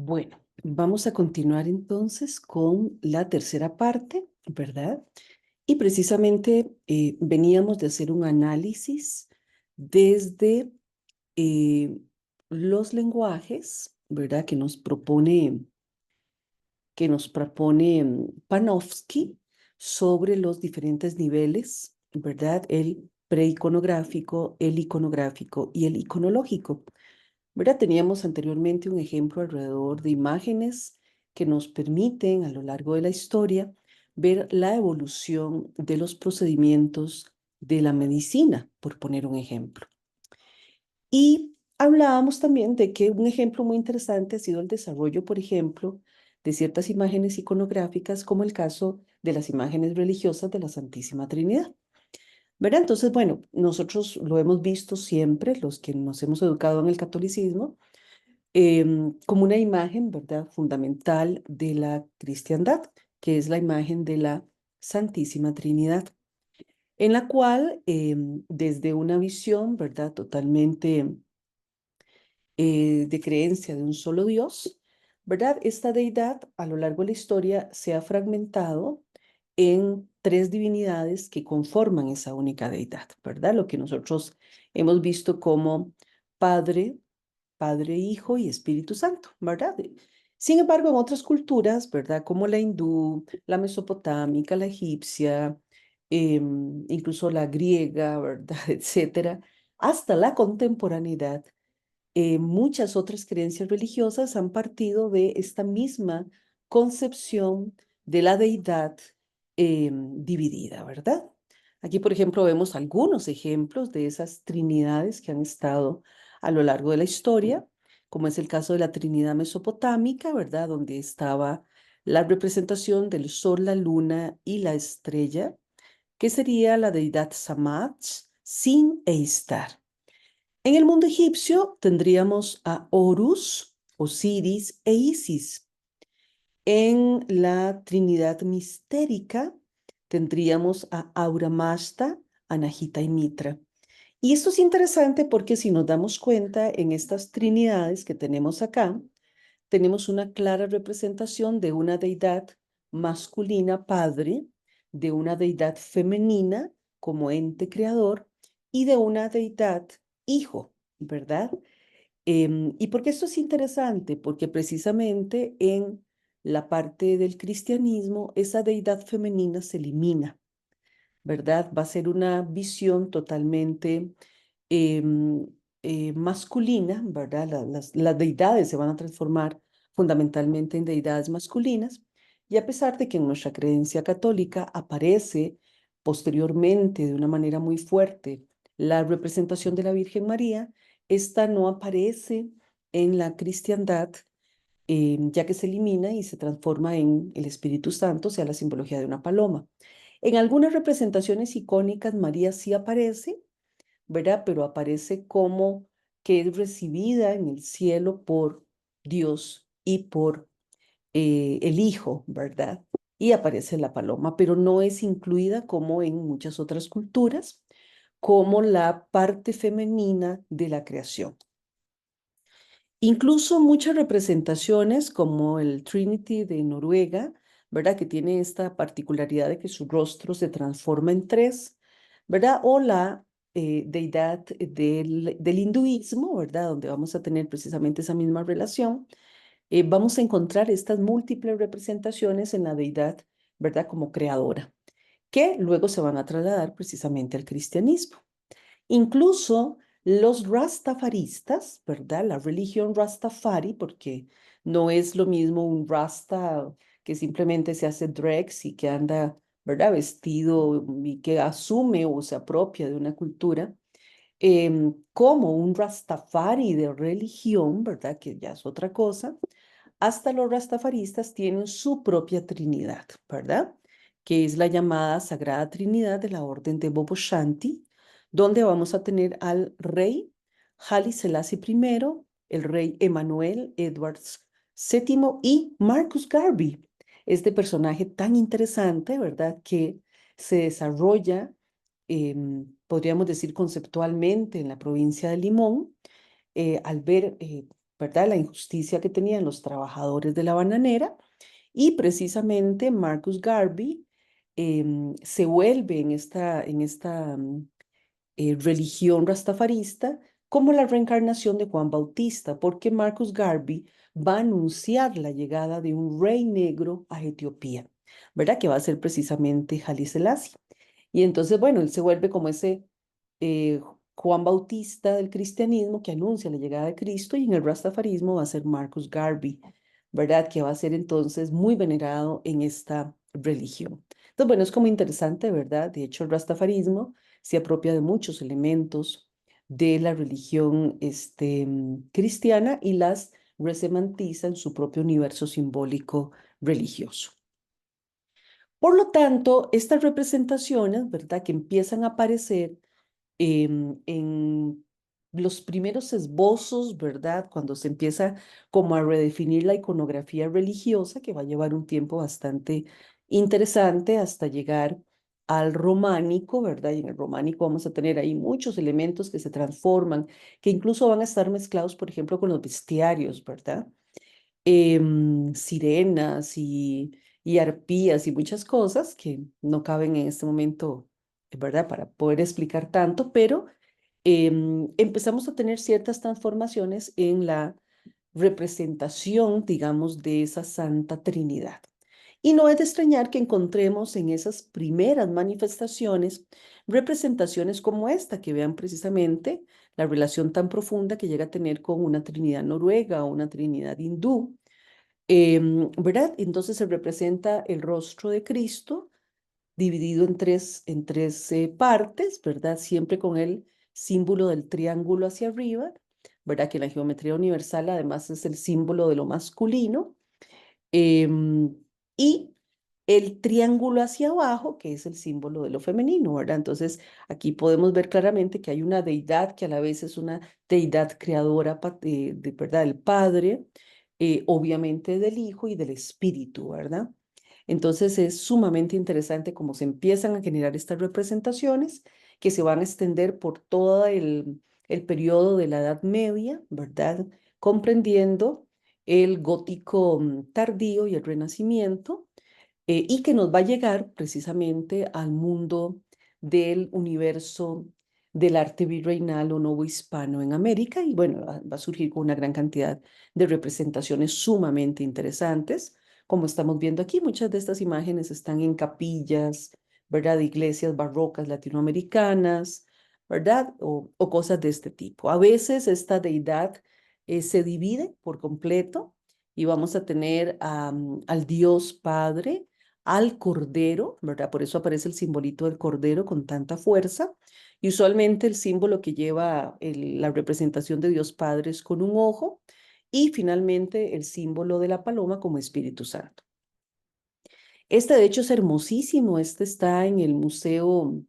Bueno, vamos a continuar entonces con la tercera parte, ¿verdad? Y precisamente veníamos de hacer un análisis desde eh, los lenguajes, ¿verdad? Que nos propone Panofsky sobre los diferentes niveles, ¿verdad? El preiconográfico, el iconográfico y el iconológico. ¿Verdad? Teníamos anteriormente un ejemplo alrededor de imágenes que nos permiten a lo largo de la historia ver la evolución de los procedimientos de la medicina, por poner un ejemplo. Y hablábamos también de que un ejemplo muy interesante ha sido el desarrollo, por ejemplo, de ciertas imágenes iconográficas, como el caso de las imágenes religiosas de la Santísima Trinidad. ¿Verdad? Entonces, bueno, nosotros lo hemos visto siempre, los que nos hemos educado en el catolicismo, como una imagen, ¿verdad?, fundamental de la cristiandad, que es la imagen de la Santísima Trinidad, en la cual, desde una visión, ¿verdad?, totalmente de creencia de un solo Dios, ¿verdad? Esta deidad a lo largo de la historia se ha fragmentado en tres divinidades que conforman esa única deidad, ¿verdad? Lo que nosotros hemos visto como Padre, Padre, Hijo y Espíritu Santo, ¿verdad? Sin embargo, en otras culturas, ¿verdad? Como la hindú, la mesopotámica, la egipcia, incluso la griega, ¿verdad? Etcétera, hasta la contemporaneidad, muchas otras creencias religiosas han partido de esta misma concepción de la deidad dividida, ¿verdad? Aquí, por ejemplo, vemos algunos ejemplos de esas trinidades que han estado a lo largo de la historia, como es el caso de la Trinidad mesopotámica, ¿verdad? Donde estaba la representación del sol, la luna y la estrella, que sería la deidad Samach, Sin e Istar. En el mundo egipcio tendríamos a Horus, Osiris e Isis. En la Trinidad mistérica tendríamos a Aura Mazda, Anahita y Mitra. Y esto es interesante porque si nos damos cuenta en estas trinidades que tenemos acá, tenemos una clara representación de una deidad masculina, padre, de una deidad femenina como ente creador y de una deidad hijo, ¿verdad? ¿Y por qué esto es interesante? Porque precisamente en la parte del cristianismo esa deidad femenina se elimina, ¿verdad? Va a ser una visión totalmente em, masculina, ¿verdad? Las deidades se van a transformar fundamentalmente en deidades masculinas, y a pesar de que en nuestra creencia católica aparece posteriormente de una manera muy fuerte la representación de la Virgen María, esta no aparece en la cristiandad, ya que se elimina y se transforma en el Espíritu Santo, o sea, la simbología de una paloma. En algunas representaciones icónicas María sí aparece, ¿verdad? Pero aparece como que es recibida en el cielo por Dios y por el Hijo, ¿verdad? Y aparece la paloma, pero no es incluida como en muchas otras culturas, como la parte femenina de la creación. Incluso muchas representaciones como el Trinity de Noruega, ¿verdad? Que tiene esta particularidad de que su rostro se transforma en tres, ¿verdad? O la deidad del hinduismo, ¿verdad? Donde vamos a tener precisamente esa misma relación. Vamos a encontrar estas múltiples representaciones en la deidad, ¿verdad? Como creadora, que luego se van a trasladar precisamente al cristianismo. Incluso los rastafaristas, ¿verdad? La religión rastafari, porque no es lo mismo un rasta que simplemente se hace dreads y que anda, ¿verdad? Vestido y que asume o se apropia de una cultura, como un rastafari de religión, ¿verdad? Que ya es otra cosa. Hasta los rastafaristas tienen su propia Trinidad, ¿verdad? Que es la llamada Sagrada Trinidad de la Orden de Bobo Shanti, donde vamos a tener al rey Haile Selassie I, el rey Emmanuel Edwards VII y Marcus Garvey, este personaje tan interesante, ¿verdad? Que se desarrolla, podríamos decir, conceptualmente en la provincia de Limón, al ver ¿verdad? La injusticia que tenían los trabajadores de la bananera y precisamente Marcus Garvey se vuelve en esta religión rastafarista como la reencarnación de Juan Bautista, porque Marcus Garvey va a anunciar la llegada de un rey negro a Etiopía, ¿verdad? Que va a ser precisamente Haile Selassie. Y entonces, bueno, él se vuelve como ese eh, Juan Bautista del cristianismo que anuncia la llegada de Cristo y en el rastafarismo va a ser Marcus Garvey, ¿verdad? Que va a ser entonces muy venerado en esta religión. Entonces, bueno, es como interesante, ¿verdad? De hecho, el rastafarismo se apropia de muchos elementos de la religión cristiana y las resemantiza en su propio universo simbólico religioso. Por lo tanto, estas representaciones, ¿verdad?, que empiezan a aparecer en los primeros esbozos, ¿verdad?, cuando se empieza como a redefinir la iconografía religiosa, que va a llevar un tiempo bastante interesante hasta llegar al románico, ¿verdad? Y en el románico vamos a tener ahí muchos elementos que se transforman, que incluso van a estar mezclados, por ejemplo, con los bestiarios, ¿verdad? Sirenas y arpías y muchas cosas que no caben en este momento, ¿verdad? Para poder explicar tanto, pero empezamos a tener ciertas transformaciones en la representación, digamos, de esa Santa Trinidad. Y no es de extrañar que encontremos en esas primeras manifestaciones representaciones como esta, que vean precisamente la relación tan profunda que llega a tener con una Trinidad noruega o una Trinidad hindú, ¿verdad? Entonces se representa el rostro de Cristo dividido en tres partes, ¿verdad? Siempre con el símbolo del triángulo hacia arriba, ¿verdad? Que en la geometría universal además es el símbolo de lo masculino. em, y el triángulo hacia abajo, que es el símbolo de lo femenino, ¿verdad? Entonces, aquí podemos ver claramente que hay una deidad que a la vez es una deidad creadora, ¿verdad? Del Padre, obviamente del Hijo y del Espíritu, ¿verdad? Entonces, es sumamente interesante cómo se empiezan a generar estas representaciones que se van a extender por todo el periodo de la Edad Media, ¿verdad? Comprendiendo el gótico tardío y el renacimiento, y que nos va a llegar precisamente al mundo del universo del arte virreinal o novohispano en América, y bueno, va a surgir con una gran cantidad de representaciones sumamente interesantes. Como estamos viendo aquí, muchas de estas imágenes están en capillas, ¿verdad? De iglesias barrocas latinoamericanas, ¿verdad? O cosas de este tipo. A veces esta deidad se divide por completo y vamos a tener al Dios Padre, al Cordero, ¿verdad? Por eso aparece el simbolito del Cordero con tanta fuerza. Y usualmente el símbolo que lleva la representación de Dios Padre es con un ojo y finalmente el símbolo de la paloma como Espíritu Santo. Este de hecho es hermosísimo, este está en el Museo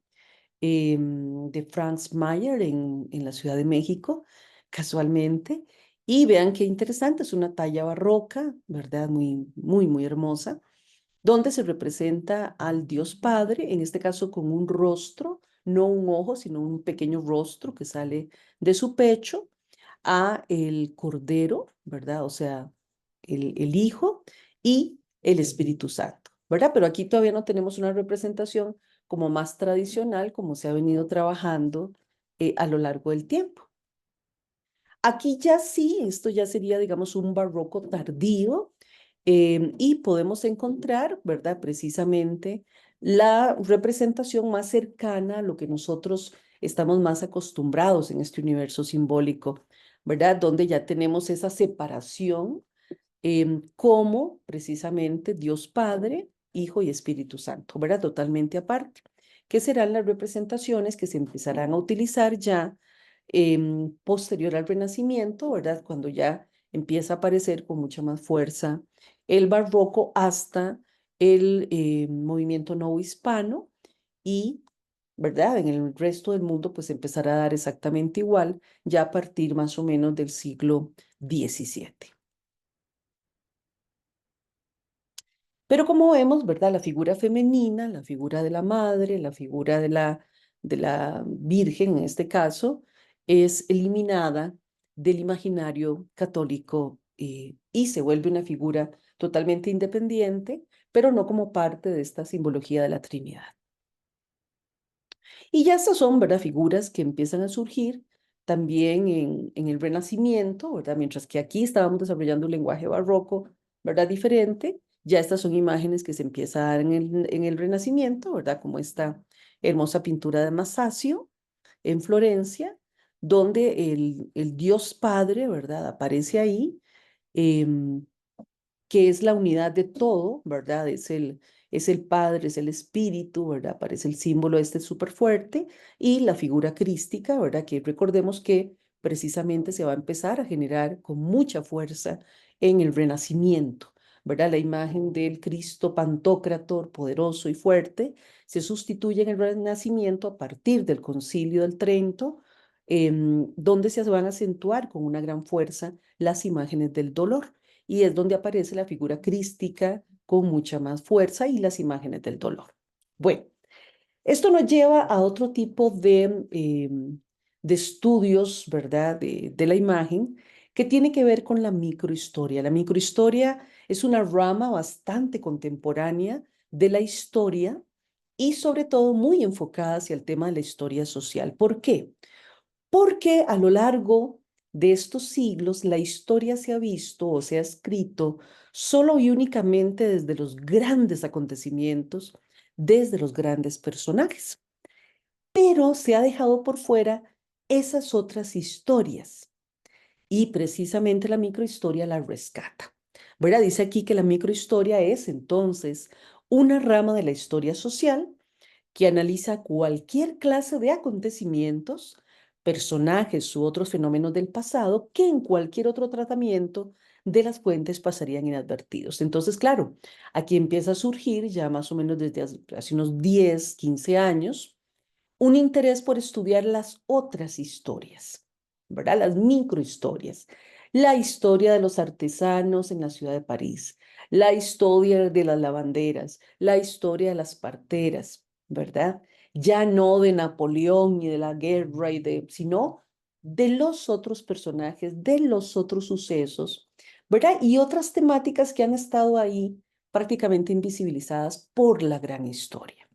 de Franz Mayer en la Ciudad de México, casualmente. Y vean qué interesante, es una talla barroca, ¿verdad? Muy, muy, muy hermosa, donde se representa al Dios Padre, en este caso con un rostro, no un ojo, sino un pequeño rostro que sale de su pecho, a el Cordero, ¿verdad? O sea, el Hijo y el Espíritu Santo, ¿verdad? Pero aquí todavía no tenemos una representación como más tradicional, como se ha venido trabajando a lo largo del tiempo. Aquí ya sí, esto ya sería, digamos, un barroco tardío, y podemos encontrar, ¿verdad? Precisamente la representación más cercana a lo que nosotros estamos más acostumbrados en este universo simbólico, ¿verdad? Donde ya tenemos esa separación como precisamente Dios Padre, Hijo y Espíritu Santo, ¿verdad? Totalmente aparte, que serán las representaciones que se empezarán a utilizar ya posterior al Renacimiento, ¿verdad? Cuando ya empieza a aparecer con mucha más fuerza el barroco hasta el movimiento novohispano y, ¿verdad? En el resto del mundo pues empezará a dar exactamente igual ya a partir más o menos del siglo XVII. Pero como vemos, ¿verdad? La figura femenina, la figura de la madre, la figura de la Virgen en este caso, es eliminada del imaginario católico y se vuelve una figura totalmente independiente, pero no como parte de esta simbología de la Trinidad. Y ya estas son, ¿verdad?, figuras que empiezan a surgir también en el Renacimiento, ¿verdad? Mientras que aquí estábamos desarrollando un lenguaje barroco, ¿verdad?, diferente, ya estas son imágenes que se empiezan a dar en el Renacimiento, ¿verdad?, como esta hermosa pintura de Masaccio en Florencia, donde el Dios Padre, ¿verdad?, aparece ahí. em, que es la unidad de todo, ¿verdad? Es el Padre, es el Espíritu, ¿verdad? Aparece el símbolo este súper fuerte y la figura crística, ¿verdad? Que recordemos que precisamente se va a empezar a generar con mucha fuerza en el Renacimiento, ¿verdad? La imagen del Cristo Pantocrator, poderoso y fuerte, se sustituye en el Renacimiento a partir del Concilio del Trento, donde se van a acentuar con una gran fuerza las imágenes del dolor y es donde aparece la figura crística con mucha más fuerza y las imágenes del dolor. Bueno, esto nos lleva a otro tipo de estudios, ¿verdad?, de la imagen que tiene que ver con la microhistoria. La microhistoria es una rama bastante contemporánea de la historia y sobre todo muy enfocada hacia el tema de la historia social. ¿Por qué? Porque a lo largo de estos siglos la historia se ha visto o se ha escrito solo y únicamente desde los grandes acontecimientos, desde los grandes personajes, pero se ha dejado por fuera esas otras historias y precisamente la microhistoria la rescata. ¿Verdad? Dice aquí que la microhistoria es entonces una rama de la historia social que analiza cualquier clase de acontecimientos, personajes u otros fenómenos del pasado que en cualquier otro tratamiento de las fuentes pasarían inadvertidos. Entonces, claro, aquí empieza a surgir ya más o menos desde hace unos 10, 15 años un interés por estudiar las otras historias, ¿verdad? Las microhistorias. La historia de los artesanos en la ciudad de París, la historia de las lavanderas, la historia de las parteras, ¿verdad? Ya no de Napoleón ni de la guerra, sino de los otros personajes, de los otros sucesos, ¿verdad? Y otras temáticas que han estado ahí prácticamente invisibilizadas por la gran historia.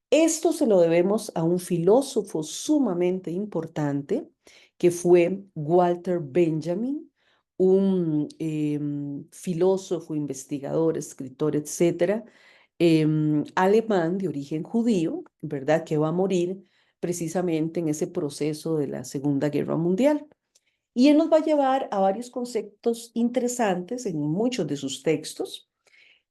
Esto se lo debemos a un filósofo sumamente importante que fue Walter Benjamin, un filósofo, investigador, escritor, etcétera, alemán de origen judío, ¿verdad? Que va a morir precisamente en ese proceso de la Segunda Guerra Mundial. Y él nos va a llevar a varios conceptos interesantes en muchos de sus textos.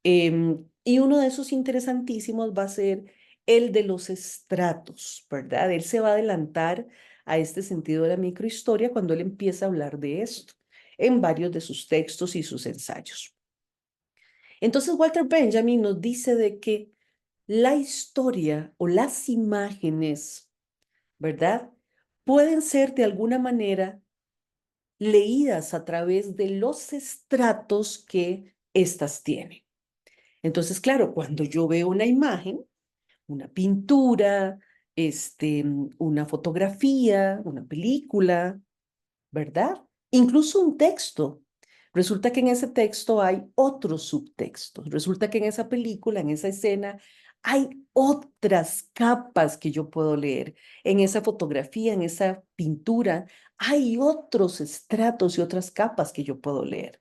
Y uno de esos interesantísimos va a ser el de los estratos, ¿verdad? Él se va a adelantar a este sentido de la microhistoria cuando él empieza a hablar de esto en varios de sus textos y sus ensayos. Entonces, Walter Benjamin nos dice de que la historia o las imágenes, ¿verdad? Pueden ser de alguna manera leídas a través de los estratos que éstas tienen. Entonces, claro, cuando yo veo una imagen, una pintura, una fotografía, una película, ¿verdad? Incluso un texto. Resulta que en ese texto hay otros subtextos. Resulta que en esa película, en esa escena, hay otras capas que yo puedo leer. En esa fotografía, en esa pintura, hay otros estratos y otras capas que yo puedo leer.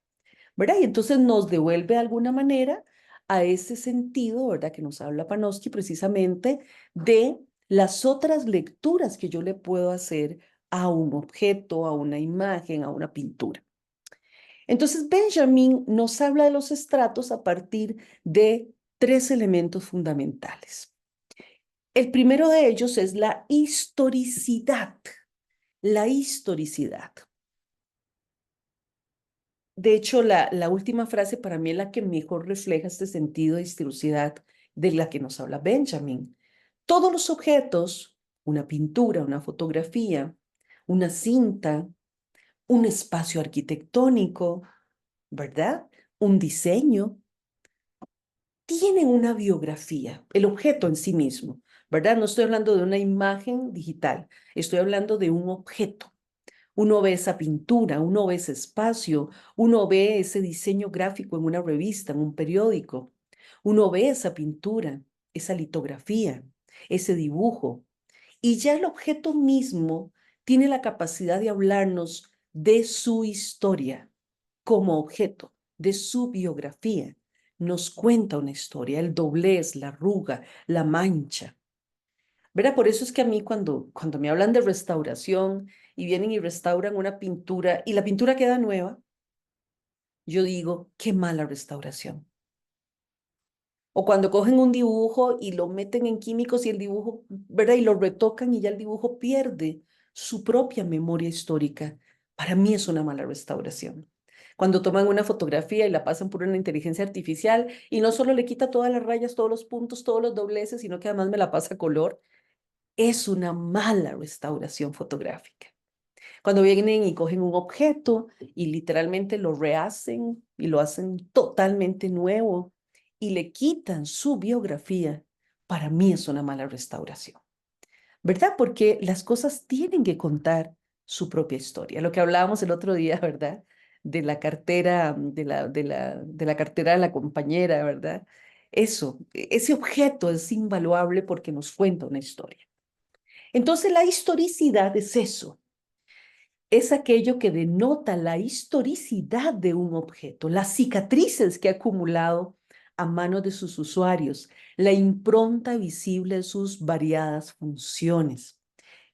¿Verdad? Y entonces nos devuelve de alguna manera a ese sentido, ¿verdad? Que nos habla Panofsky precisamente de las otras lecturas que yo le puedo hacer a un objeto, a una imagen, a una pintura. Entonces, Benjamin nos habla de los estratos a partir de tres elementos fundamentales. El primero de ellos es la historicidad. La historicidad. De hecho, la última frase para mí es la que mejor refleja este sentido de historicidad de la que nos habla Benjamin. Todos los objetos, una pintura, una fotografía, una cinta, un espacio arquitectónico, ¿verdad? Un diseño, tienen una biografía, el objeto en sí mismo, ¿verdad? No estoy hablando de una imagen digital, estoy hablando de un objeto. Uno ve esa pintura, uno ve ese espacio, uno ve ese diseño gráfico en una revista, en un periódico. Uno ve esa pintura, esa litografía, ese dibujo. Y ya el objeto mismo tiene la capacidad de hablarnos de su historia como objeto, de su biografía. Nos cuenta una historia, el doblez, la arruga, la mancha. ¿Verdad? Por eso es que a mí cuando me hablan de restauración y vienen y restauran una pintura y la pintura queda nueva, yo digo, qué mala restauración. O cuando cogen un dibujo y lo meten en químicos y el dibujo, ¿verdad? Y lo retocan y ya el dibujo pierde su propia memoria histórica. Para mí es una mala restauración. Cuando toman una fotografía y la pasan por una inteligencia artificial y no solo le quita todas las rayas, todos los puntos, todos los dobleces, sino que además me la pasa a color, es una mala restauración fotográfica. Cuando vienen y cogen un objeto y literalmente lo rehacen y lo hacen totalmente nuevo y le quitan su biografía, para mí es una mala restauración, ¿verdad? Porque las cosas tienen que contar su propia historia. Lo que hablábamos el otro día, ¿verdad? De la cartera, de la cartera de la compañera, ¿verdad? Eso, ese objeto es invaluable porque nos cuenta una historia. Entonces la historicidad es eso, es aquello que denota la historicidad de un objeto, las cicatrices que ha acumulado a manos de sus usuarios, la impronta visible de sus variadas funciones,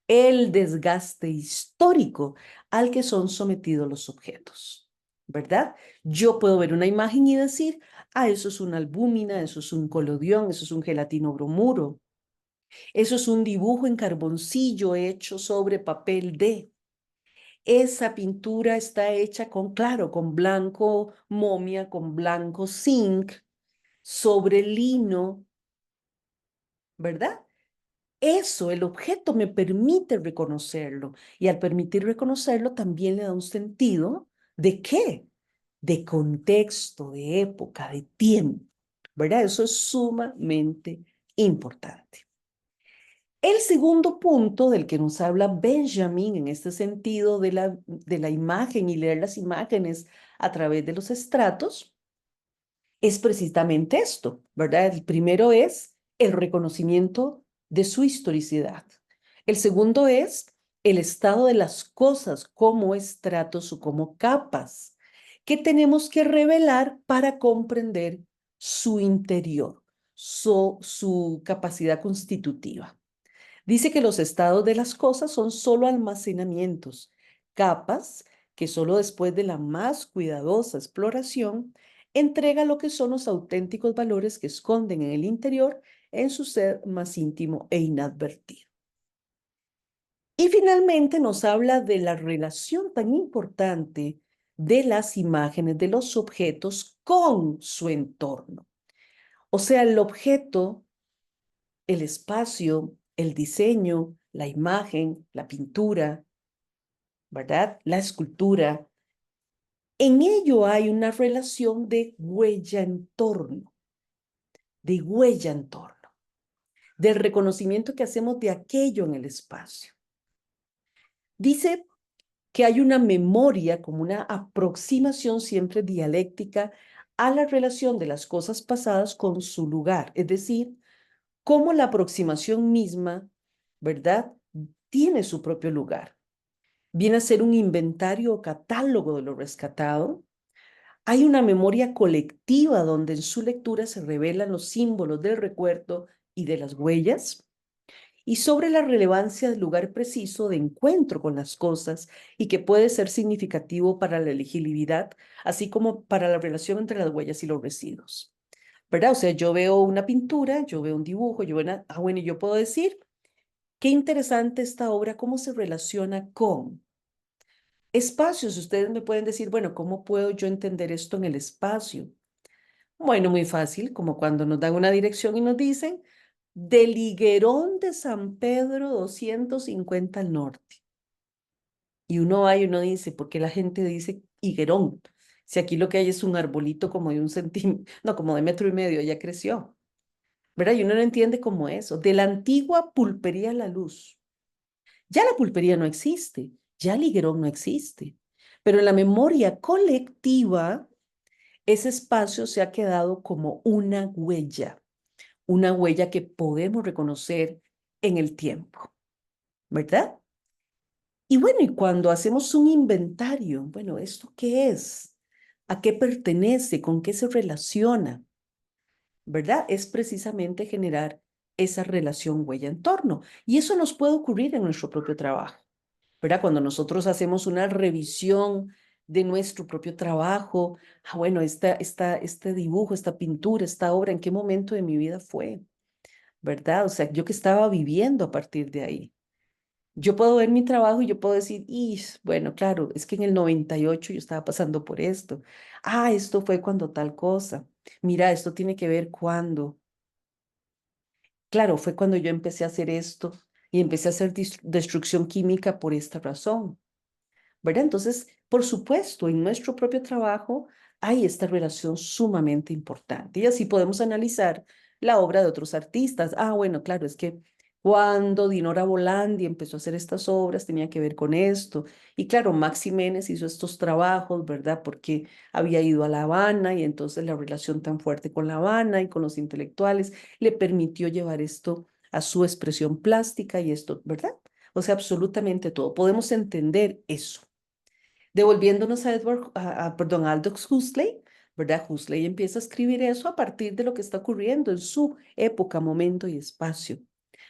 el desgaste histórico al que son sometidos los objetos, ¿verdad? Yo puedo ver una imagen y decir, ah, eso es una albúmina, eso es un colodión, eso es un gelatino bromuro, eso es un dibujo en carboncillo hecho sobre papel de. Esa pintura está hecha con, claro, con blanco momia, con blanco zinc, sobre lino, ¿verdad? Eso, el objeto me permite reconocerlo y al permitir reconocerlo también le da un sentido de qué, de contexto, de época, de tiempo, ¿verdad? Eso es sumamente importante. El segundo punto del que nos habla Benjamin en este sentido de la imagen y leer las imágenes a través de los estratos es precisamente esto, ¿verdad? El primero es el reconocimiento de su historicidad. El segundo es el estado de las cosas como estratos o como capas que tenemos que revelar para comprender su interior, su capacidad constitutiva. Dice que los estados de las cosas son solo almacenamientos, capas que solo después de la más cuidadosa exploración entrega lo que son los auténticos valores que esconden en el interior en su ser más íntimo e inadvertido. Y finalmente nos habla de la relación tan importante de las imágenes, de los objetos con su entorno. O sea, el objeto, el espacio, el diseño, la imagen, la pintura, ¿verdad? La escultura. En ello hay una relación de huella-entorno, del reconocimiento que hacemos de aquello en el espacio. Dice que hay una memoria como una aproximación siempre dialéctica a la relación de las cosas pasadas con su lugar, es decir, cómo la aproximación misma, ¿verdad? Tiene su propio lugar. Viene a ser un inventario o catálogo de lo rescatado. Hay una memoria colectiva donde en su lectura se revelan los símbolos del recuerdo y de las huellas, y sobre la relevancia del lugar preciso de encuentro con las cosas y que puede ser significativo para la legibilidad, así como para la relación entre las huellas y los residuos. ¿Verdad? O sea, yo veo una pintura, yo veo un dibujo, bueno, y yo puedo decir, qué interesante esta obra, cómo se relaciona con espacios. Ustedes me pueden decir, bueno, ¿cómo puedo yo entender esto en el espacio? Bueno, muy fácil, como cuando nos dan una dirección y nos dicen, del Higuerón de San Pedro 250 al norte. Y uno va y uno dice, ¿por qué la gente dice higuerón? Si aquí lo que hay es un arbolito como de 1 centímetro, no, como de 1,5 metros, ya creció, ¿verdad? Y uno no entiende cómo eso. De la antigua pulpería La Luz. Ya la pulpería no existe. Ya el higuerón no existe, pero en la memoria colectiva, ese espacio se ha quedado como una huella que podemos reconocer en el tiempo, ¿verdad? Y bueno, y cuando hacemos un inventario, bueno, ¿esto qué es? ¿A qué pertenece? ¿Con qué se relaciona? ¿Verdad? Es precisamente generar esa relación huella-entorno. Y eso nos puede ocurrir en nuestro propio trabajo, ¿verdad? Cuando nosotros hacemos una revisión de nuestro propio trabajo, bueno, este dibujo, esta pintura, esta obra, ¿en qué momento de mi vida fue? ¿Verdad? O sea, yo que estaba viviendo a partir de ahí. Yo puedo ver mi trabajo y yo puedo decir, y bueno, claro, es que en el 98 yo estaba pasando por esto. Ah, esto fue cuando tal cosa. Mira, esto tiene que ver cuando. Claro, fue cuando yo empecé a hacer esto y empecé a hacer destrucción química por esta razón. ¿Verdad? Entonces, por supuesto, en nuestro propio trabajo hay esta relación sumamente importante y así podemos analizar la obra de otros artistas. Ah, bueno, claro, es que cuando Dinora Volandi empezó a hacer estas obras tenía que ver con esto. Y claro, Max Jiménez hizo estos trabajos, ¿verdad? Porque había ido a La Habana y entonces la relación tan fuerte con La Habana y con los intelectuales le permitió llevar esto a su expresión plástica y esto, ¿verdad? O sea, absolutamente todo. Podemos entender eso. Devolviéndonos a perdón, a Aldous Huxley, ¿verdad? Huxley empieza a escribir eso a partir de lo que está ocurriendo en su época, momento y espacio.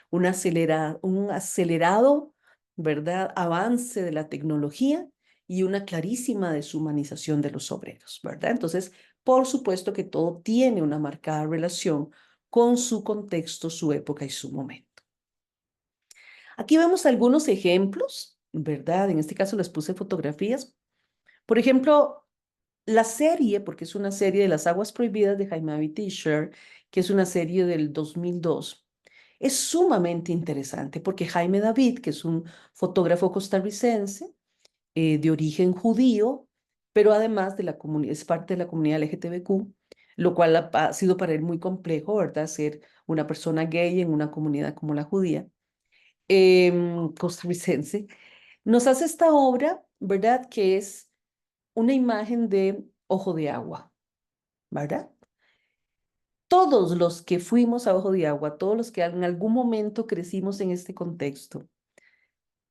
Un acelerado, ¿verdad? Avance de la tecnología y una clarísima deshumanización de los obreros, ¿verdad? Entonces, por supuesto que todo tiene una marcada relación con su contexto, su época y su momento. Aquí vemos algunos ejemplos, ¿verdad? En este caso les puse fotografías. Por ejemplo, la serie, porque es una serie de Las Aguas Prohibidas de Jaime David Fisher, que es una serie del 2002, es sumamente interesante porque Jaime David, que es un fotógrafo costarricense de origen judío, pero además de es parte de la comunidad LGTBQ, lo cual ha sido para él muy complejo, ¿verdad? Ser una persona gay en una comunidad como la judía, costarricense. Nos hace esta obra, ¿verdad? Que es una imagen de Ojo de Agua, ¿verdad? Todos los que fuimos a Ojo de Agua, todos los que en algún momento crecimos en este contexto,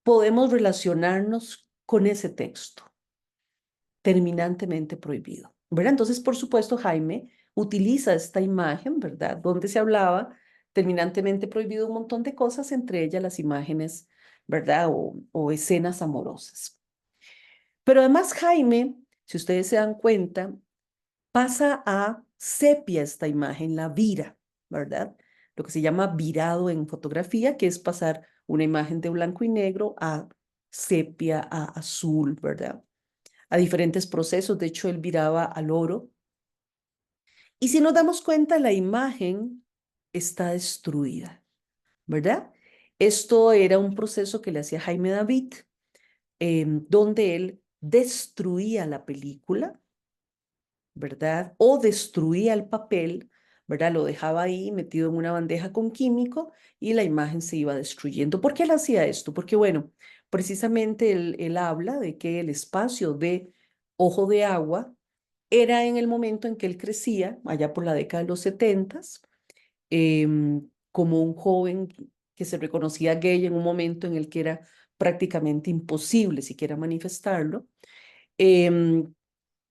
podemos relacionarnos con ese texto terminantemente prohibido, ¿verdad? Entonces, por supuesto, Jaime utiliza esta imagen, ¿verdad? Donde se hablaba terminantemente prohibido un montón de cosas, entre ellas las imágenes, ¿verdad? O escenas amorosas. Pero además, Jaime, si ustedes se dan cuenta, pasa a sepia esta imagen, la vira, ¿verdad? Lo que se llama virado en fotografía, que es pasar una imagen de blanco y negro a sepia, a azul, ¿verdad? A diferentes procesos. De hecho, él viraba al oro. Y si nos damos cuenta, la imagen está destruida, ¿verdad? Esto era un proceso que le hacía Jaime David, donde él destruía la película, ¿verdad? O destruía el papel, ¿verdad? Lo dejaba ahí metido en una bandeja con químico y la imagen se iba destruyendo. ¿Por qué él hacía esto? Porque, bueno, precisamente él habla de que el espacio de Ojo de Agua era en el momento en que él crecía, allá por la década de los 70, como un joven que se reconocía gay en un momento en el que era prácticamente imposible siquiera manifestarlo. Em,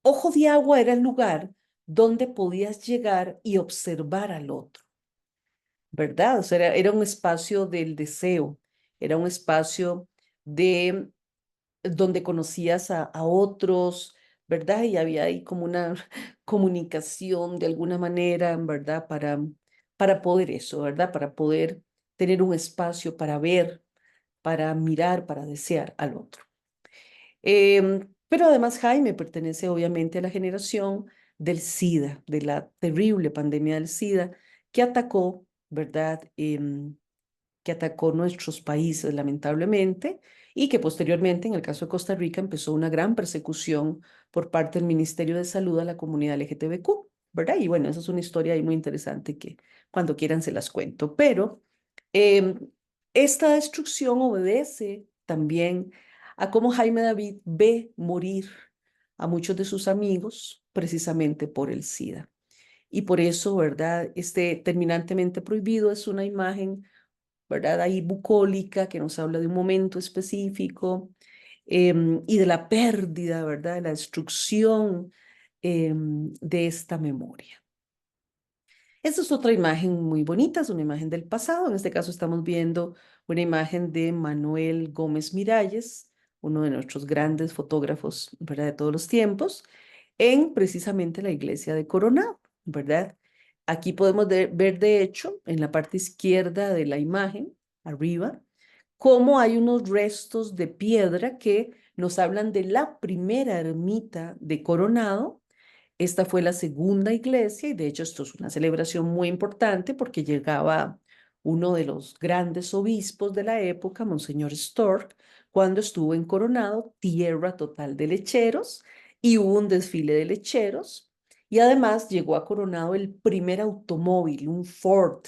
Ojo de Agua era el lugar donde podías llegar y observar al otro, ¿verdad? O sea, era un espacio del deseo, era un espacio de donde conocías a otros, ¿verdad? Y había ahí como una comunicación de alguna manera, ¿verdad? Para poder eso, ¿verdad? Para poder tener un espacio para ver, para mirar, para desear al otro. Pero además Jaime pertenece obviamente a la generación del SIDA, de la terrible pandemia del SIDA que atacó, ¿verdad? Que atacó nuestros países lamentablemente y que posteriormente, en el caso de Costa Rica, empezó una gran persecución por parte del Ministerio de Salud a la comunidad LGTBQ, ¿verdad? Y bueno, esa es una historia ahí muy interesante que cuando quieran se las cuento. Pero em, esta destrucción obedece también a cómo Jaime David ve morir a muchos de sus amigos precisamente por el SIDA. Y por eso, ¿verdad? Este terminantemente prohibido es una imagen, ¿verdad? Ahí bucólica que nos habla de un momento específico y de la pérdida, ¿verdad? De la destrucción de esta memoria. Esta es otra imagen muy bonita, es una imagen del pasado. En este caso estamos viendo una imagen de Manuel Gómez Miralles, uno de nuestros grandes fotógrafos, ¿verdad? De todos los tiempos, en precisamente la iglesia de Coronado, ¿verdad? Aquí podemos ver, de hecho, en la parte izquierda de la imagen, arriba, cómo hay unos restos de piedra que nos hablan de la primera ermita de Coronado. Esta fue la segunda iglesia y de hecho esto es una celebración muy importante porque llegaba uno de los grandes obispos de la época, Monseñor Stork, cuando estuvo en Coronado, tierra total de lecheros, y hubo un desfile de lecheros. Y además llegó a Coronado el primer automóvil, un Ford,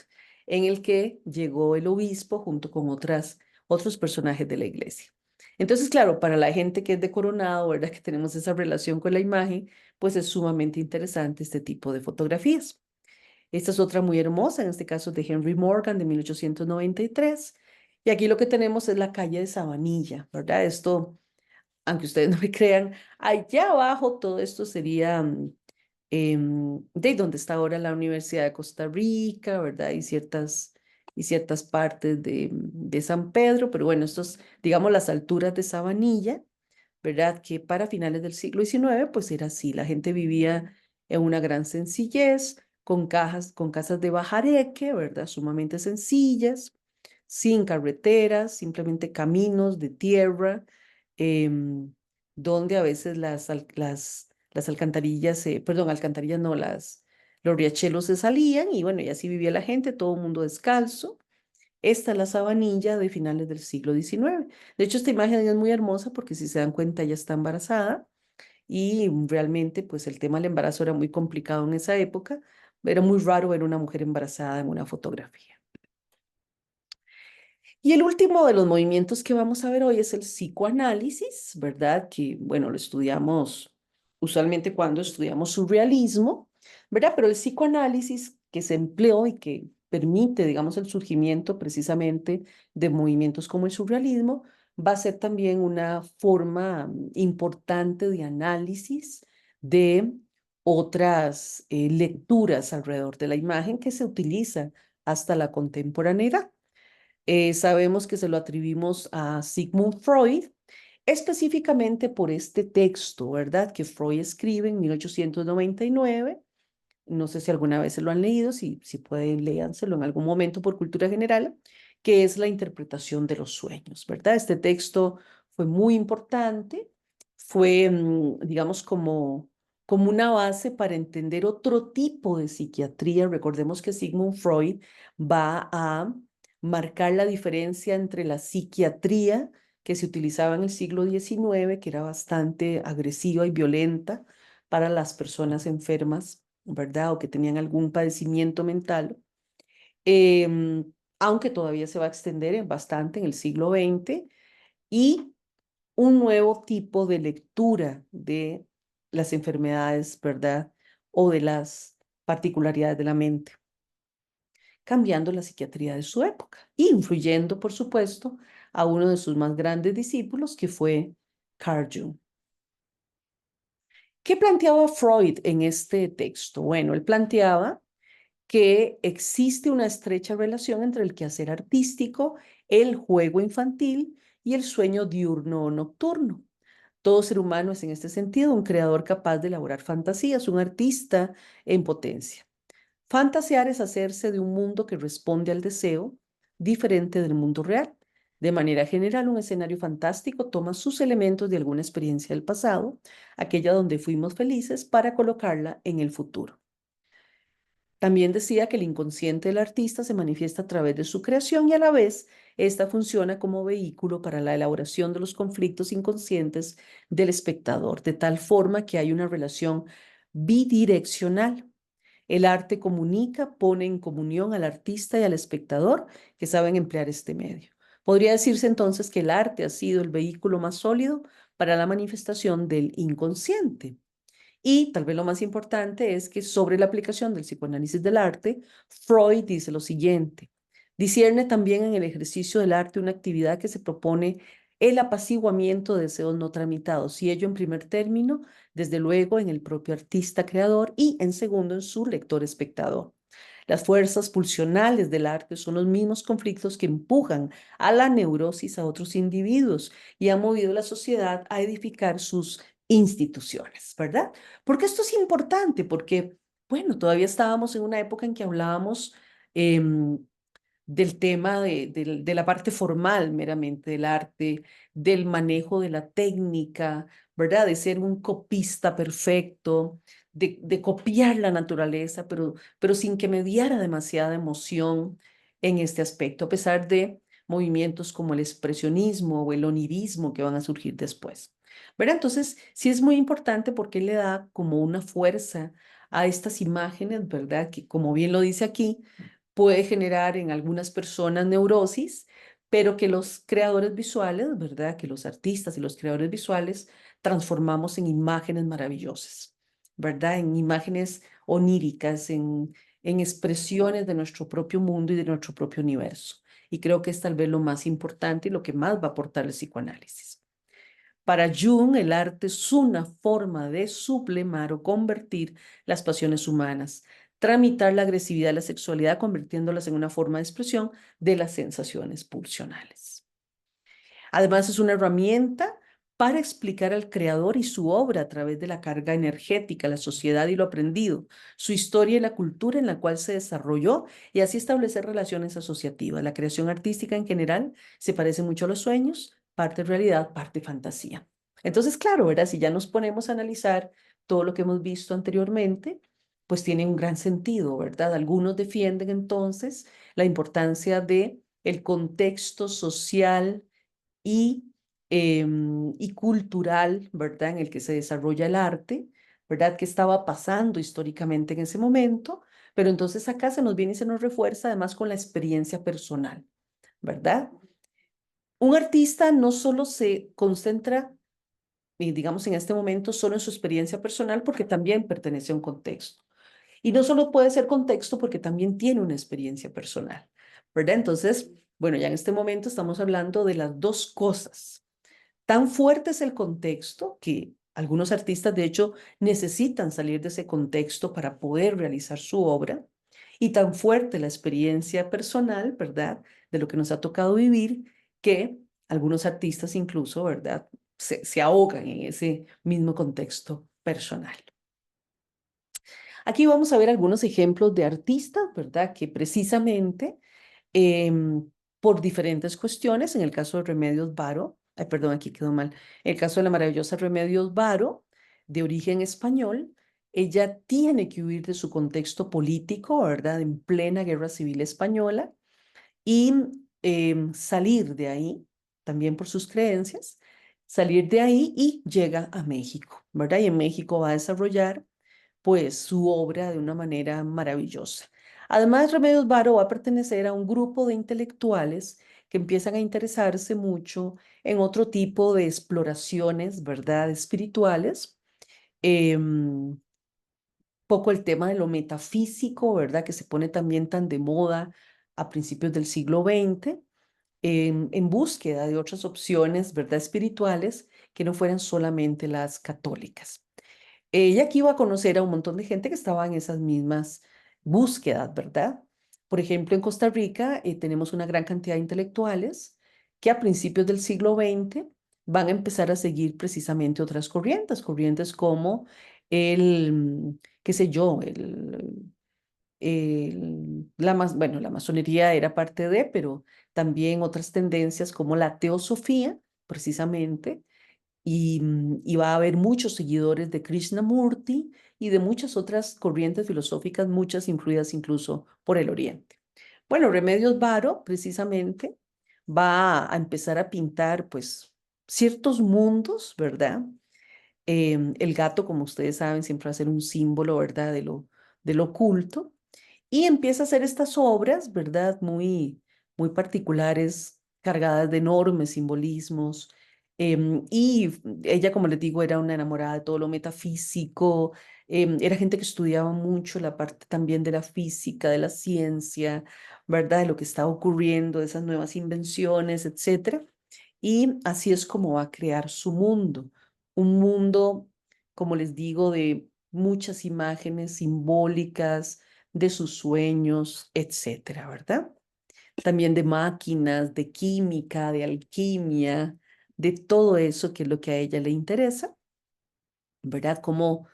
en el que llegó el obispo junto con otros personajes de la iglesia. Entonces, claro, para la gente que es de Coronado, ¿verdad? Que tenemos esa relación con la imagen, pues es sumamente interesante este tipo de fotografías. Esta es otra muy hermosa, en este caso de Henry Morgan de 1893. Y aquí lo que tenemos es la calle de Sabanilla, ¿verdad? Esto, aunque ustedes no me crean, allá abajo todo esto sería de donde está ahora la Universidad de Costa Rica, ¿verdad? Y ciertas partes de San Pedro, pero bueno, esto es, digamos, las alturas de Sabanilla, ¿verdad? Que para finales del siglo XIX, pues era así, la gente vivía en una gran sencillez, con casas de bajareque, ¿verdad? Sumamente sencillas, sin carreteras, simplemente caminos de tierra, em, donde a veces las alcantarillas, perdón, alcantarillas no, los riachuelos se salían y bueno, y así vivía la gente, todo el mundo descalzo. Esta es la Sabanilla de finales del siglo XIX. De hecho, esta imagen es muy hermosa porque si se dan cuenta, ella está embarazada y realmente pues el tema del embarazo era muy complicado en esa época. Era muy raro ver una mujer embarazada en una fotografía. Y el último de los movimientos que vamos a ver hoy es el psicoanálisis, ¿verdad? Que, bueno, lo estudiamos usualmente cuando estudiamos surrealismo, ¿verdad? Pero el psicoanálisis que se empleó y que permite, digamos, el surgimiento precisamente de movimientos como el surrealismo, va a ser también una forma importante de análisis de otras lecturas alrededor de la imagen que se utiliza hasta la contemporaneidad. Sabemos que se lo atribuimos a Sigmund Freud, específicamente por este texto, ¿verdad? Que Freud escribe en 1899. No sé si alguna vez se lo han leído, si pueden, léanselo en algún momento por cultura general, que es la interpretación de los sueños, ¿verdad? Este texto fue muy importante, fue, digamos, como una base para entender otro tipo de psiquiatría. Recordemos que Sigmund Freud va a marcar la diferencia entre la psiquiatría que se utilizaba en el siglo XIX, que era bastante agresiva y violenta para las personas enfermas, ¿verdad? O que tenían algún padecimiento mental, em, aunque todavía se va a extender bastante en el siglo XX, y un nuevo tipo de lectura de las enfermedades, ¿verdad? O de las particularidades de la mente, cambiando la psiquiatría de su época, e influyendo, por supuesto, a uno de sus más grandes discípulos, que fue Carl Jung. ¿Qué planteaba Freud en este texto? Bueno, él planteaba que existe una estrecha relación entre el quehacer artístico, el juego infantil y el sueño diurno o nocturno. Todo ser humano es en este sentido un creador capaz de elaborar fantasías, un artista en potencia. Fantasear es hacerse de un mundo que responde al deseo diferente del mundo real. De manera general, un escenario fantástico toma sus elementos de alguna experiencia del pasado, aquella donde fuimos felices, para colocarla en el futuro. También decía que el inconsciente del artista se manifiesta a través de su creación y a la vez esta funciona como vehículo para la elaboración de los conflictos inconscientes del espectador, de tal forma que hay una relación bidireccional. El arte comunica, pone en comunión al artista y al espectador que saben emplear este medio. Podría decirse entonces que el arte ha sido el vehículo más sólido para la manifestación del inconsciente. Y tal vez lo más importante es que sobre la aplicación del psicoanálisis del arte, Freud dice lo siguiente: discierne también en el ejercicio del arte una actividad que se propone el apaciguamiento de deseos no tramitados, y ello en primer término, desde luego, en el propio artista creador, y en segundo, en su lector espectador. Las fuerzas pulsionales del arte son los mismos conflictos que empujan a la neurosis a otros individuos y han movido a la sociedad a edificar sus instituciones, ¿verdad? Porque esto es importante, porque, bueno, todavía estábamos en una época en que hablábamos del tema de la parte formal meramente del arte, del manejo de la técnica, ¿verdad? De ser un copista perfecto, de copiar la naturaleza, pero sin que mediara demasiada emoción en este aspecto, a pesar de movimientos como el expresionismo o el onirismo que van a surgir después. ¿Verdad? Entonces, sí es muy importante porque le da como una fuerza a estas imágenes, ¿verdad? Que como bien lo dice aquí, puede generar en algunas personas neurosis, pero que los creadores visuales, ¿verdad? Que los artistas y los creadores visuales transformamos en imágenes maravillosas, ¿verdad? En imágenes oníricas, en expresiones de nuestro propio mundo y de nuestro propio universo. Y creo que es tal vez lo más importante y lo que más va a aportar el psicoanálisis. Para Jung, el arte es una forma de sublimar o convertir las pasiones humanas, tramitar la agresividad y la sexualidad, convirtiéndolas en una forma de expresión de las sensaciones pulsionales. Además, es una herramienta para explicar al creador y su obra a través de la carga energética, la sociedad y lo aprendido, su historia y la cultura en la cual se desarrolló, y así establecer relaciones asociativas. La creación artística en general se parece mucho a los sueños, parte realidad, parte fantasía. Entonces, claro, ¿verdad? Si ya nos ponemos a analizar todo lo que hemos visto anteriormente, pues tiene un gran sentido, ¿verdad? Algunos defienden entonces la importancia de el contexto social y cultural, ¿verdad? En el que se desarrolla el arte, ¿verdad? ¿Qué estaba pasando históricamente en ese momento? Pero entonces acá se nos viene y se nos refuerza además con la experiencia personal, ¿verdad? Un artista no solo se concentra, digamos, en este momento solo en su experiencia personal, porque también pertenece a un contexto. Y no solo puede ser contexto porque también tiene una experiencia personal, ¿verdad? Entonces, bueno, ya en este momento estamos hablando de las dos cosas. Tan fuerte es el contexto que algunos artistas, de hecho, necesitan salir de ese contexto para poder realizar su obra. Y tan fuerte la experiencia personal, ¿verdad? De lo que nos ha tocado vivir, que algunos artistas incluso, ¿verdad? Se ahogan en ese mismo contexto personal. Aquí vamos a ver algunos ejemplos de artistas, ¿verdad? Que precisamente por diferentes cuestiones, en el caso de Remedios Varo, ay, perdón, aquí quedó mal, en el caso de la maravillosa Remedios Varo, de origen español, ella tiene que huir de su contexto político, ¿verdad? En plena guerra civil española, y salir de ahí, también por sus creencias, salir de ahí y llega a México, ¿verdad? Y en México va a desarrollar pues su obra de una manera maravillosa. Además, Remedios Varo va a pertenecer a un grupo de intelectuales que empiezan a interesarse mucho en otro tipo de exploraciones, ¿verdad?, espirituales. Poco el tema de lo metafísico, ¿verdad?, que se pone también tan de moda a principios del siglo XX, en búsqueda de otras opciones, ¿verdad?, espirituales que no fueran solamente las católicas. Ella aquí iba a conocer a un montón de gente que estaba en esas mismas búsquedas, ¿verdad? Por ejemplo, en Costa Rica tenemos una gran cantidad de intelectuales que a principios del siglo XX van a empezar a seguir precisamente otras corrientes, corrientes como qué sé yo, bueno, la masonería era parte de, pero también otras tendencias como la teosofía, precisamente, y va a haber muchos seguidores de Krishnamurti y de muchas otras corrientes filosóficas, muchas influidas incluso por el Oriente. Bueno, Remedios Varo precisamente va a empezar a pintar pues ciertos mundos, ¿verdad? El gato, como ustedes saben, siempre va a ser un símbolo, ¿verdad? De lo oculto. Y empieza a hacer estas obras, ¿verdad? Muy, muy particulares cargadas de enormes simbolismos. Y ella, como les digo, era una enamorada de todo lo metafísico. Era gente que estudiaba mucho la parte también de la física, de la ciencia, ¿verdad? De lo que estaba ocurriendo, de esas nuevas invenciones, etcétera. Y así es como va a crear su mundo. Un mundo, como les digo, de muchas imágenes simbólicas, de sus sueños, etcétera, ¿verdad? También de máquinas, de química, de alquimia, de todo eso que es lo que a ella le interesa, ¿verdad? Como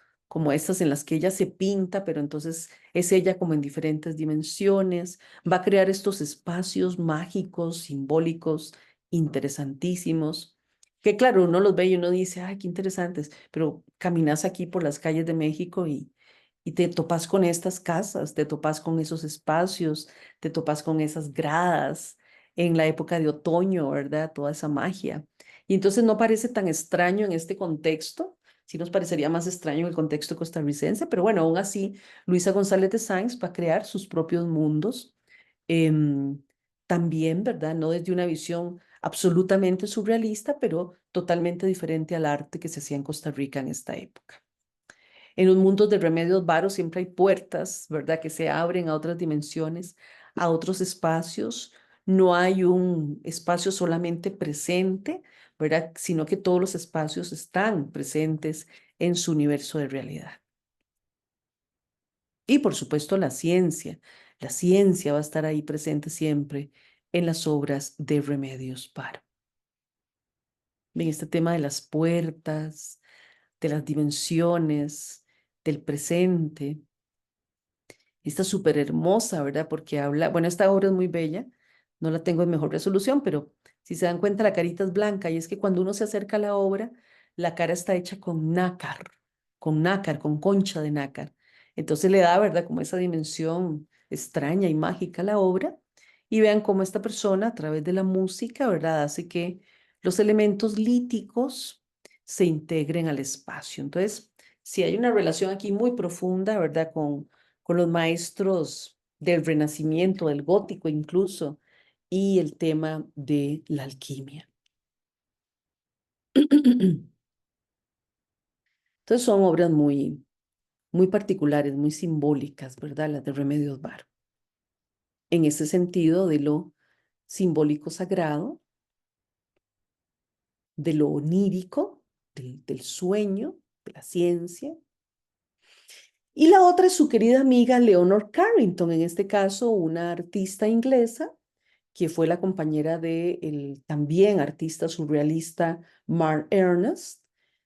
estas en las que ella se pinta, pero entonces es ella como en diferentes dimensiones, va a crear estos espacios mágicos, simbólicos, interesantísimos, que claro, uno los ve y uno dice, ay, qué interesantes, pero caminas aquí por las calles de México y te topas con estas casas, te topas con esos espacios, te topas con esas gradas en la época de otoño, ¿verdad? Toda esa magia. Y entonces no parece tan extraño en este contexto. Sí nos parecería más extraño en el contexto costarricense, pero bueno, aún así, Luisa González de Sáenz va a crear sus propios mundos, em, también, ¿verdad? No desde una visión absolutamente surrealista, pero totalmente diferente al arte que se hacía en Costa Rica en esta época. En los mundos de Remedios Varo siempre hay puertas, ¿verdad? Que se abren a otras dimensiones, a otros espacios. No hay un espacio solamente presente, ¿verdad? Sino que todos los espacios están presentes en su universo de realidad. Y por supuesto la ciencia. La ciencia va a estar ahí presente siempre en las obras de Remedios Varo. En este tema de las puertas, de las dimensiones, del presente. Está súper hermosa, ¿verdad? Porque habla, bueno, esta obra es muy bella, no la tengo en mejor resolución, pero si se dan cuenta, la carita es blanca y es que cuando uno se acerca a la obra, la cara está hecha con nácar, con concha de nácar. Entonces le da, ¿verdad? Como esa dimensión extraña y mágica a la obra. Y vean cómo esta persona, a través de la música, ¿verdad? Hace que los elementos líticos se integren al espacio. Entonces, si hay una relación aquí muy profunda, ¿verdad? Con los maestros del Renacimiento, del Gótico incluso, y el tema de la alquimia. Entonces son obras muy particulares, muy simbólicas, ¿verdad? Las de Remedios Varo. En ese sentido de lo simbólico sagrado, de lo onírico, del sueño, de la ciencia. Y la otra es su querida amiga Leonor Carrington, en este caso una artista inglesa que fue la compañera de el también artista surrealista Mark Ernest,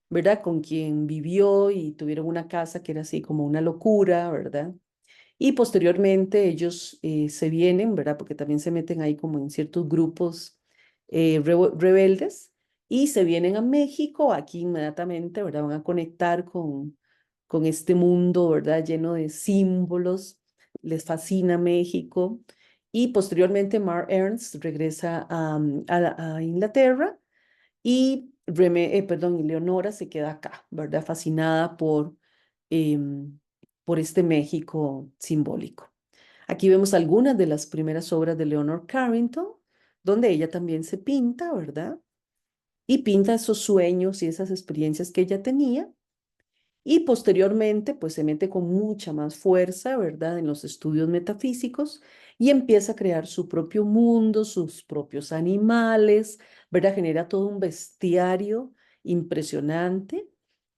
¿verdad? Con quien vivió y tuvieron una casa que era así como una locura, ¿verdad? Y posteriormente ellos se vienen, ¿verdad? Porque también se meten ahí como en ciertos grupos rebeldes y se vienen a México, aquí inmediatamente, ¿verdad? Van a conectar con este mundo, ¿verdad? Lleno de símbolos, les fascina México. Y posteriormente Mark Ernst regresa a Inglaterra y, perdón, y Leonora se queda acá, ¿verdad? Fascinada por este México simbólico. Aquí vemos algunas de las primeras obras de Leonor Carrington, donde ella también se pinta, ¿verdad? Y pinta esos sueños y esas experiencias que ella tenía. Y posteriormente, pues se mete con mucha más fuerza, ¿verdad?, en los estudios metafísicos y empieza a crear su propio mundo, sus propios animales, ¿verdad? Genera todo un bestiario impresionante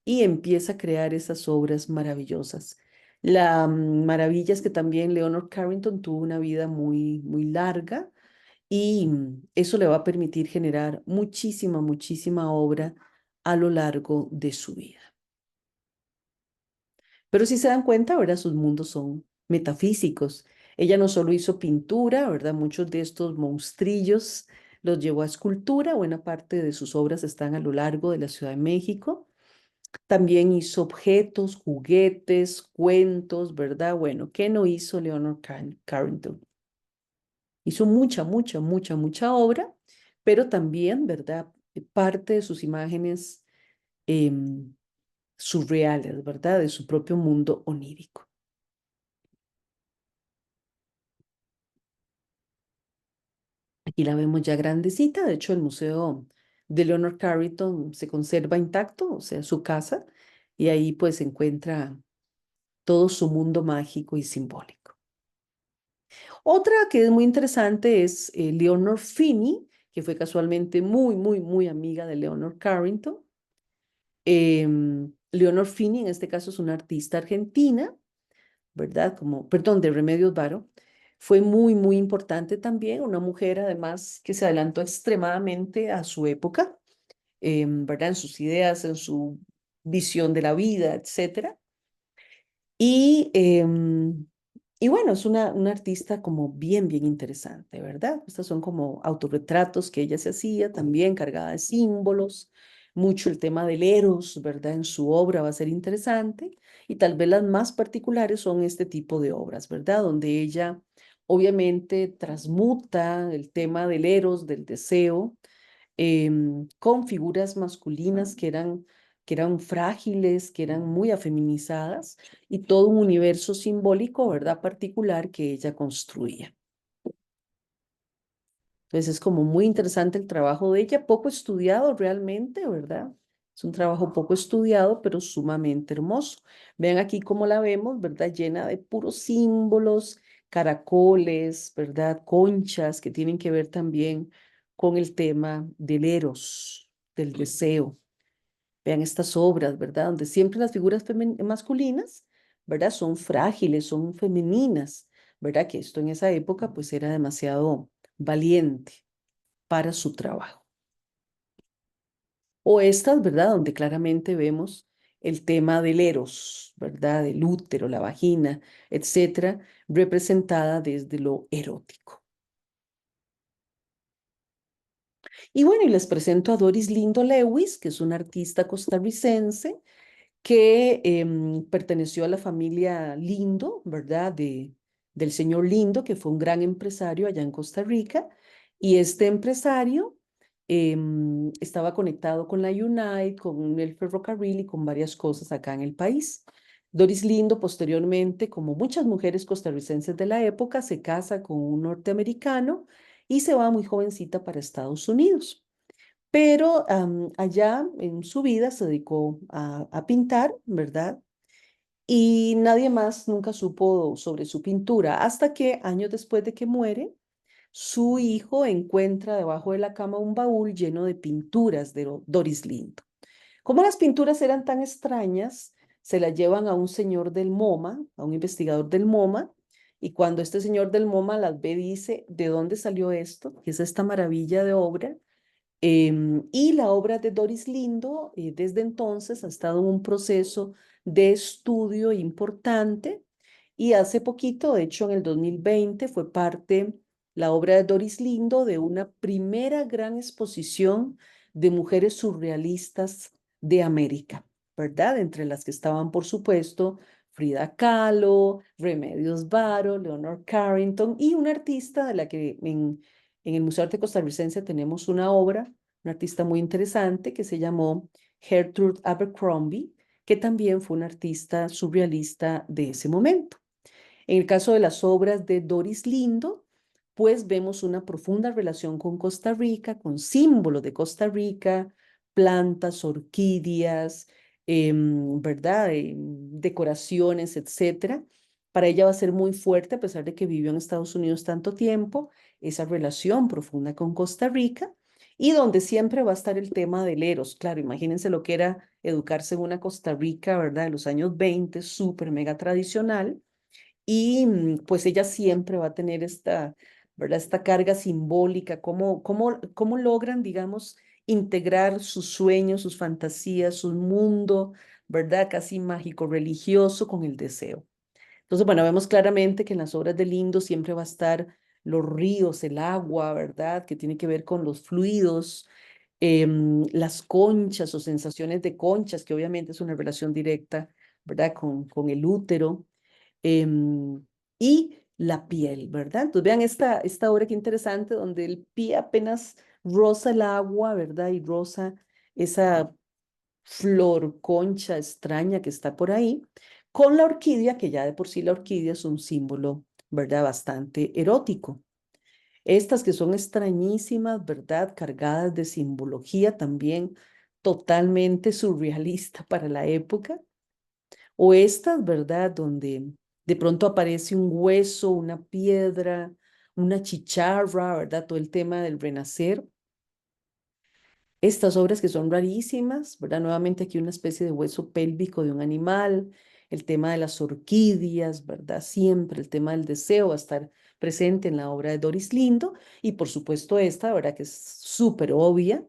y empieza a crear esas obras maravillosas. La maravilla es que también Leonor Carrington tuvo una vida muy larga y eso le va a permitir generar muchísima obra a lo largo de su vida. Pero si se dan cuenta, ¿verdad? Sus mundos son metafísicos. Ella no solo hizo pintura, ¿verdad? Muchos de estos monstrillos los llevó a escultura. Buena parte de sus obras están a lo largo de la Ciudad de México. También hizo objetos, juguetes, cuentos, ¿verdad? Bueno, ¿qué no hizo Leonor Carrington? Hizo mucha obra, pero también, ¿verdad? Parte de sus imágenes em, surreales, ¿verdad? De su propio mundo onírico. y la vemos ya grandecita. De hecho, el museo de Leonard Carrington se conserva intacto, o sea, su casa, y ahí pues se encuentra todo su mundo mágico y simbólico. Otra que es muy interesante es Leonor Fini, que fue casualmente muy amiga de Leonard Carrington. Leonor Fini en este caso es una artista argentina, ¿verdad? Como, perdón, de Remedios Varo. Fue muy importante también, una mujer además que se adelantó extremadamente a su época, ¿verdad? En sus ideas, en su visión de la vida, etcétera. Y, y bueno, es una artista como bien interesante, ¿verdad? Estos son como autorretratos que ella se hacía, también cargada de símbolos, mucho el tema del eros, ¿verdad? En su obra va a ser interesante. Y tal vez las más particulares son este tipo de obras, ¿verdad? Donde ella obviamente transmuta el tema del eros, del deseo, con figuras masculinas que eran frágiles, que eran muy afeminizadas y todo un universo simbólico, ¿verdad? Particular que ella construía. Entonces es como muy interesante el trabajo de ella, poco estudiado realmente, ¿verdad? Es un trabajo poco estudiado, pero sumamente hermoso. Vean aquí cómo la vemos, ¿verdad? Llena de puros símbolos, caracoles, ¿verdad? Conchas que tienen que ver también con el tema del eros, del deseo. Vean estas obras, ¿verdad? Donde siempre las figuras masculinas, ¿verdad? Son frágiles, son femeninas, ¿verdad? Que esto en esa época pues era demasiado valiente para su trabajo. O estas, ¿verdad? Donde claramente vemos el tema del eros, ¿verdad? Del útero, la vagina, etcétera, representada desde lo erótico. Y bueno, y les presento a Doris Lindo Lewis, que es una artista costarricense que perteneció a la familia Lindo, ¿verdad? Del señor Lindo, que fue un gran empresario allá en Costa Rica. Y este empresario estaba conectado con la Unite, con el ferrocarril y con varias cosas acá en el país. Doris Lindo, posteriormente, como muchas mujeres costarricenses de la época, se casa con un norteamericano y se va muy jovencita para Estados Unidos. Pero allá en su vida se dedicó a pintar, ¿verdad? Y nadie más nunca supo sobre su pintura, hasta que años después de que muere, su hijo encuentra debajo de la cama un baúl lleno de pinturas de Doris Lindo. Como las pinturas eran tan extrañas, se las llevan a un señor del MoMA, a un investigador del MoMA, y cuando este señor del MoMA las ve, dice, ¿de dónde salió esto? ¿Qué es esta maravilla de obra? Y la obra de Doris Lindo desde entonces ha estado en un proceso de estudio importante y hace poquito, de hecho en el 2020, fue parte la obra de Doris Lindo de una primera gran exposición de mujeres surrealistas de América, ¿verdad? Entre las que estaban, por supuesto, Frida Kahlo, Remedios Varo, Leonard Carrington y una artista de la que en el Museo de Arte Costarricense tenemos una artista muy interesante que se llamó Gertrude Abercrombie, que también fue una artista surrealista de ese momento. En el caso de las obras de Doris Lindo, pues vemos una profunda relación con Costa Rica, con símbolos de Costa Rica, plantas, orquídeas, ¿verdad? Decoraciones, etcétera. Para ella va a ser muy fuerte, a pesar de que vivió en Estados Unidos tanto tiempo, esa relación profunda con Costa Rica y donde siempre va a estar el tema del eros. Claro, imagínense lo que era educarse en una Costa Rica, ¿verdad? De los años 20, súper mega tradicional y pues ella siempre va a tener esta, ¿verdad? Esta carga simbólica, cómo logran, digamos, integrar sus sueños, sus fantasías, su mundo, ¿verdad? Casi mágico, religioso con el deseo. Entonces, bueno, vemos claramente que en las obras de Lindo siempre va a estar los ríos, el agua, ¿verdad? Que tiene que ver con los fluidos, las conchas o sensaciones de conchas, que obviamente es una relación directa, ¿verdad? Con el útero y la piel, ¿verdad? Entonces vean esta obra que interesante, donde el pie apenas roza el agua, ¿verdad? Y roza esa flor concha extraña que está por ahí, con la orquídea, que ya de por sí la orquídea es un símbolo, ¿verdad? Bastante erótico. Estas que son extrañísimas, ¿verdad? Cargadas de simbología también totalmente surrealista para la época. O estas, ¿verdad? Donde de pronto aparece un hueso, una piedra, una chicharra, ¿verdad? Todo el tema del renacer. Estas obras que son rarísimas, ¿verdad? Nuevamente aquí una especie de hueso pélvico de un animal, el tema de las orquídeas, ¿verdad? Siempre el tema del deseo va a estar presente en la obra de Doris Lindo y por supuesto esta, ¿verdad? Que es súper obvia,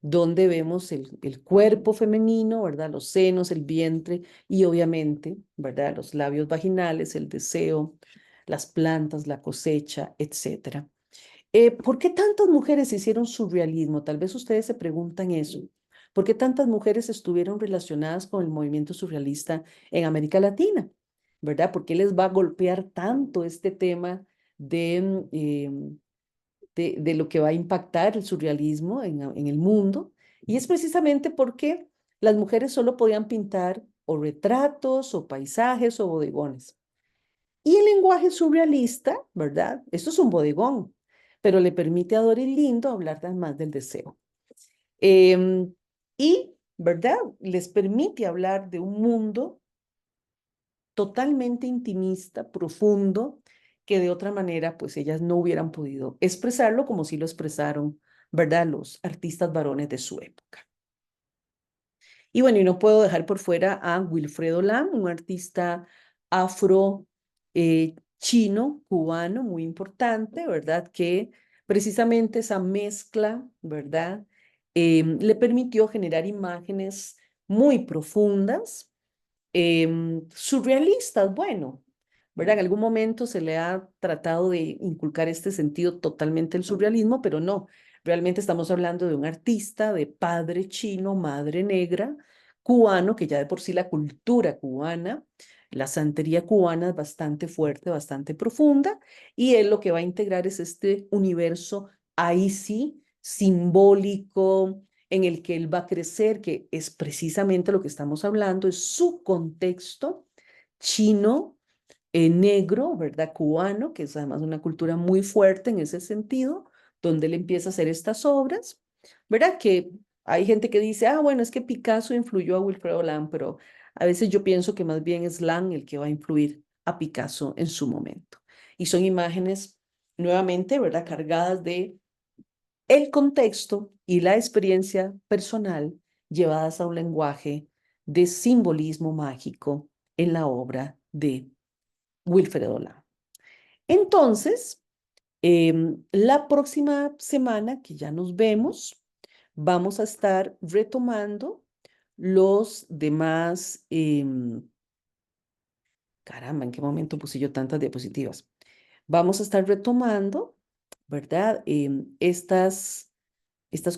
donde vemos el cuerpo femenino, ¿verdad? Los senos, el vientre y obviamente, ¿verdad? Los labios vaginales, el deseo, las plantas, la cosecha, etcétera. ¿Por qué tantas mujeres hicieron surrealismo? Tal vez ustedes se preguntan eso. ¿Por qué tantas mujeres estuvieron relacionadas con el movimiento surrealista en América Latina? ¿Verdad? ¿Por qué les va a golpear tanto este tema de lo que va a impactar el surrealismo en el mundo? Y es precisamente porque las mujeres solo podían pintar o retratos o paisajes o bodegones. Y el lenguaje surrealista, ¿verdad? Esto es un bodegón, pero le permite a Doris Lindo hablar más del deseo. Y, ¿verdad? Les permite hablar de un mundo totalmente intimista, profundo, que de otra manera, pues ellas no hubieran podido expresarlo como sí lo expresaron, ¿verdad? Los artistas varones de su época. Y bueno, y no puedo dejar por fuera a Wilfredo Lam, un artista afro chino, cubano, muy importante, ¿verdad? Que precisamente esa mezcla, ¿verdad? Le permitió generar imágenes muy profundas, surrealistas, bueno, ¿verdad? En algún momento se le ha tratado de inculcar este sentido totalmente el surrealismo, pero no, realmente estamos hablando de un artista de padre chino, madre negra, cubano, que ya de por sí la cultura cubana, la santería cubana es bastante fuerte, bastante profunda, y él lo que va a integrar es este universo ahí sí, simbólico, en el que él va a crecer, que es precisamente lo que estamos hablando, es su contexto chino, negro, ¿verdad? Cubano, que es además una cultura muy fuerte en ese sentido, donde él empieza a hacer estas obras, ¿verdad? Que hay gente que dice, ah, bueno, es que Picasso influyó a Wilfredo Lam, pero a veces yo pienso que más bien es Lam el que va a influir a Picasso en su momento. Y son imágenes nuevamente, ¿verdad? Cargadas de el contexto y la experiencia personal llevadas a un lenguaje de simbolismo mágico en la obra de Wilfredo Lam. Entonces, la próxima semana que ya nos vemos, vamos a estar retomando los demás, caramba, ¿en qué momento puse yo tantas diapositivas? Vamos a estar retomando, ¿verdad? Estas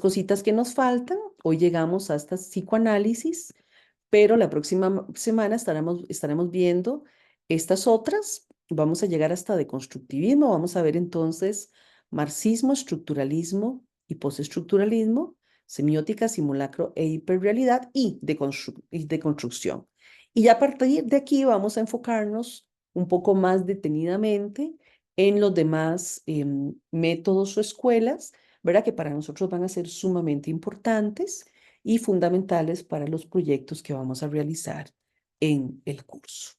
cositas que nos faltan. Hoy llegamos hasta psicoanálisis, pero la próxima semana estaremos viendo estas otras. Vamos a llegar hasta deconstructivismo. Vamos a ver entonces marxismo, estructuralismo y postestructuralismo, semiótica, simulacro e hiperrealidad y deconstrucción. Y ya a partir de aquí vamos a enfocarnos un poco más detenidamente en los demás métodos o escuelas, ¿verdad? Que para nosotros van a ser sumamente importantes y fundamentales para los proyectos que vamos a realizar en el curso.